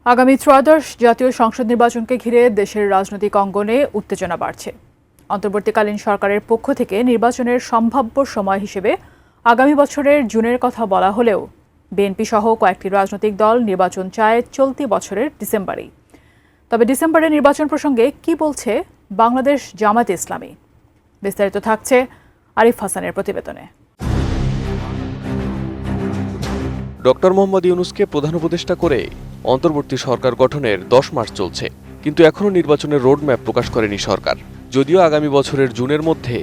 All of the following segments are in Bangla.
আগামী ত্রয়োদশ জাতীয় সংসদ নির্বাচনকে ঘিরে দেশের রাজনৈতিক অঙ্গনে উত্তেজনা বাড়ছে। অন্তর্বর্তীকালীন সরকারের পক্ষ থেকে নির্বাচনের সম্ভাব্য সময় হিসেবে আগামী বছরের জুনের কথা বলা হলেও বিএনপি সহ কয়েকটি রাজনৈতিক দল নির্বাচন চায় চলতি বছরের ডিসেম্বরেই। তবে ডিসেম্বরে নির্বাচন প্রসঙ্গে কি বলছে বাংলাদেশ জামায়াতে ইসলামী? বিস্তারিত থাকছে আরিফ হাসানের প্রতিবেদনে। ডক্টর মোহাম্মদ ইউনূসকে প্রধান উপদেষ্টা করে অন্তর্বর্তী সরকার গঠনের 10 মাস চলছে, কিন্তু এখনও নির্বাচনের রোডম্যাপ প্রকাশ করেনি সরকার। যদিও আগামী বছরের জুনের মধ্যে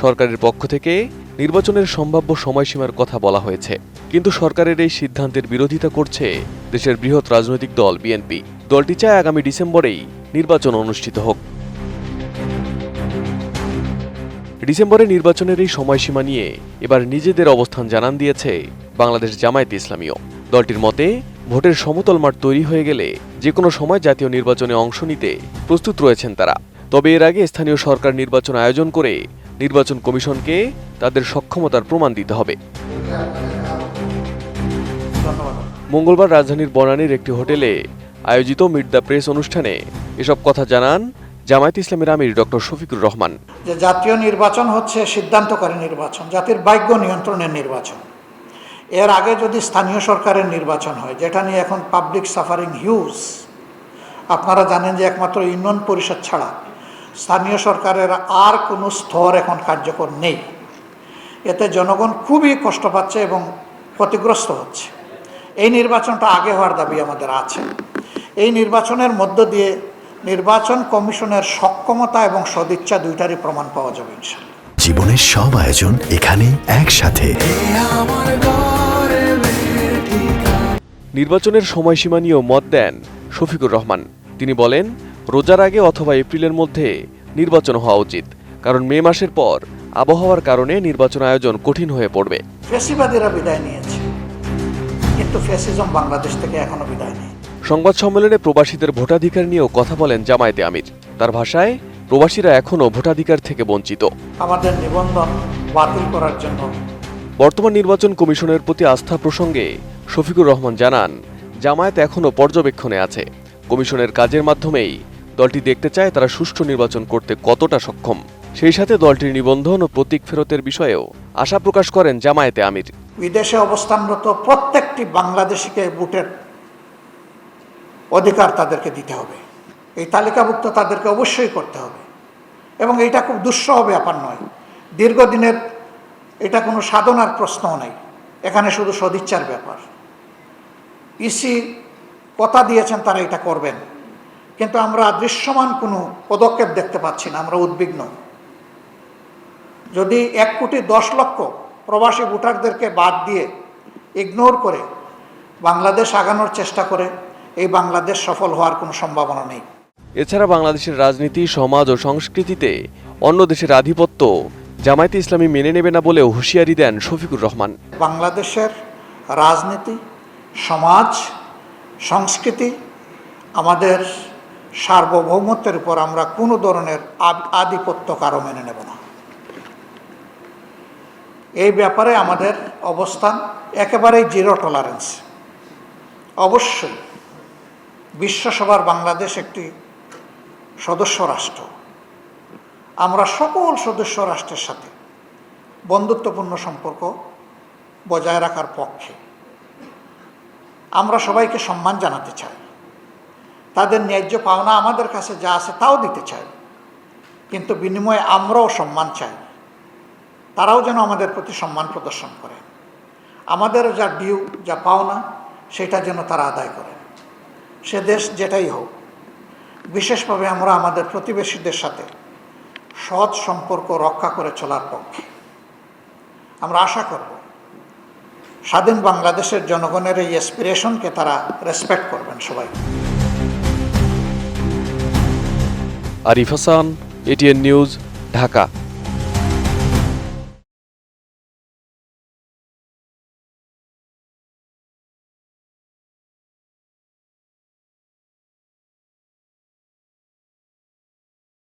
সরকারের পক্ষ থেকে নির্বাচনের সম্ভাব্য সময়সীমার কথা বলা হয়েছে, কিন্তু সরকারের এই সিদ্ধান্তের বিরোধিতা করছে দেশের বৃহৎ রাজনৈতিক দল বিএনপি। দলটি চায় আগামী ডিসেম্বরেই নির্বাচন অনুষ্ঠিত হোক। ডিসেম্বরে নির্বাচনের এই সময়সীমা নিয়ে এবার নিজেদের অবস্থান জানান দিয়েছে বাংলাদেশ জামায়াতে ইসলামীও। দলটির মতে ভোটের সমতল মাঠ তৈরি হয়ে গেলে যে কোনো সময় জাতীয় নির্বাচনে অংশ নিতে প্রস্তুত রয়েছেন তারা। তবে এর আগে স্থানীয় সরকার নির্বাচন আয়োজন করে নির্বাচন কমিশনকে তাদের সক্ষমতার প্রমাণ দিতে হবে। মঙ্গলবার রাজধানীর বনানীর একটি হোটেলে আয়োজিত মিট দ্য প্রেস অনুষ্ঠানে এসব কথা জানান জামায়াতে ইসলামীর আমির ডক্টর শফিকুর রহমান। যে জাতীয় নির্বাচন হচ্ছে সিদ্ধান্তকারী নির্বাচন, জাতির ভাগ্য নিয়ন্ত্রণের নির্বাচন। এর আগে যদি স্থানীয় সরকারের নির্বাচন হয়, যেটা নিয়ে এখন পাবলিক সাফারিং হিউজ, আপনারা জানেন যে একমাত্র ইউনিয়ন পরিষদ ছাড়া স্থানীয় সরকারের আর কোনো স্তর এখন কার্যকর নেই। এতে জনগণ খুবই কষ্ট পাচ্ছে এবং ক্ষতিগ্রস্ত হচ্ছে। এই নির্বাচনটা আগে হওয়ার দাবি আমাদের আছে। এই নির্বাচনের মধ্য দিয়ে নির্বাচন কমিশনের সক্ষমতা এবং সদিচ্ছা দুইটারই প্রমাণ পাওয়া যাবে ইনশাআল্লাহ। জীবনের সব আয়োজন এখানে একসাথে। নির্বাচনের সময়সীমা নিয়েও মত দেন শফিকুর রহমান। তিনি বলেন, রোজার আগে অথবা এপ্রিলের মধ্যে নির্বাচন হওয়া উচিত, কারণ মে মাসের পর আবহাওয়ার কারণে নির্বাচন আয়োজন কঠিন হয়ে পড়বে। ফ্যাসিবাদীরা বিদায় নিয়েছে, কিন্তু ফ্যাসিজম বাংলাদেশ থেকে এখনো বিদায় নেই। সংবাদ সম্মেলনে প্রবাসীদের ভোটাধিকার নিয়েও কথা বলেন জামায়াতে আমির। তার ভাষায়, প্রবাসীরা এখনও ভোটাধিকার থেকে বঞ্চিত। আমাদের নিবন্ধন বাতিল করার জন্য বর্তমান নির্বাচন কমিশনের প্রতি আস্থা প্রসঙ্গে শফিকুর রহমান জানান, জামায়াত এখনও পর্যবেক্ষণে আছে। কমিশনের কাজের মাধ্যমেই দলটি দেখতে চায় তারা সুষ্ঠু নির্বাচন করতে কতটা সক্ষম। সেই সাথে দলটির নিবন্ধন ও প্রতীক ফেরতের বিষয়েও আশা প্রকাশ করেন জামায়াতে আমির। বিদেশে অবস্থানরত প্রত্যেকটি বাংলাদেশিকে ভোটের অধিকার তাদেরকে দিতে হবে। এই তালিকাভুক্ত তাদেরকে অবশ্যই করতে হবে, এবং এটা খুব দুঃসহ ব্যাপার নয়। দীর্ঘদিনের এটা কোনো সাধনার প্রশ্নও নেই, এখানে শুধু সদিচ্ছার ব্যাপার। ইসি কথা দিয়েছেন তারা এটা করবেন, কিন্তু আমরা দৃশ্যমান কোনো পদক্ষেপ দেখতে পাচ্ছি না। আমরা উদ্বিগ্ন। যদি 1,10,00,000 প্রবাসী ভোটারদেরকে বাদ দিয়ে ইগনোর করে বাংলাদেশ আগানোর চেষ্টা করে, এই বাংলাদেশ সফল হওয়ার কোনো সম্ভাবনা নেই। এছাড়া বাংলাদেশের রাজনীতি, সমাজ ও সংস্কৃতিতে অন্য দেশের আধিপত্য জামায়াতে ইসলামী মেনে নেবে না বলেও হুঁশিয়ারি দেন শফিকুর রহমান। বাংলাদেশের রাজনীতি, সমাজ, সংস্কৃতি, আমাদের সার্বভৌমত্বের উপর আমরা কোনো ধরনের আধিপত্য কারো মেনে নেব না। এই ব্যাপারে আমাদের অবস্থান একেবারেই জিরো টলারেন্স। অবশ্যই বিশ্বসভার বাংলাদেশ একটি সদস্য রাষ্ট্র। আমরা সকল সদস্য রাষ্ট্রের সাথে বন্ধুত্বপূর্ণ সম্পর্ক বজায় রাখার পক্ষে। আমরা সবাইকে সম্মান জানাতে চাই, তাদের ন্যায্য পাওনা আমাদের কাছে যা আছে তাও দিতে চাই, কিন্তু বিনিময়ে আমরাও সম্মান চাই। তারাও যেন আমাদের প্রতি সম্মান প্রদর্শন করে, আমাদের যা ডিউ, যা পাওনা, সেটা যেন তারা আদায় করে। সে দেশ যেটাই হোক, বিশেষভাবে আমরা আমাদের প্রতিবেশীদের সাথে সৎ সম্পর্ক রক্ষা করে চলার পক্ষে। আমরা আশা করব স্বাধীন বাংলাদেশের জনগণের এই অ্যাসপিরেশনকে তারা রেসপেক্ট করবেন সবাই। Arif Hasan, ATN news, Dhaka.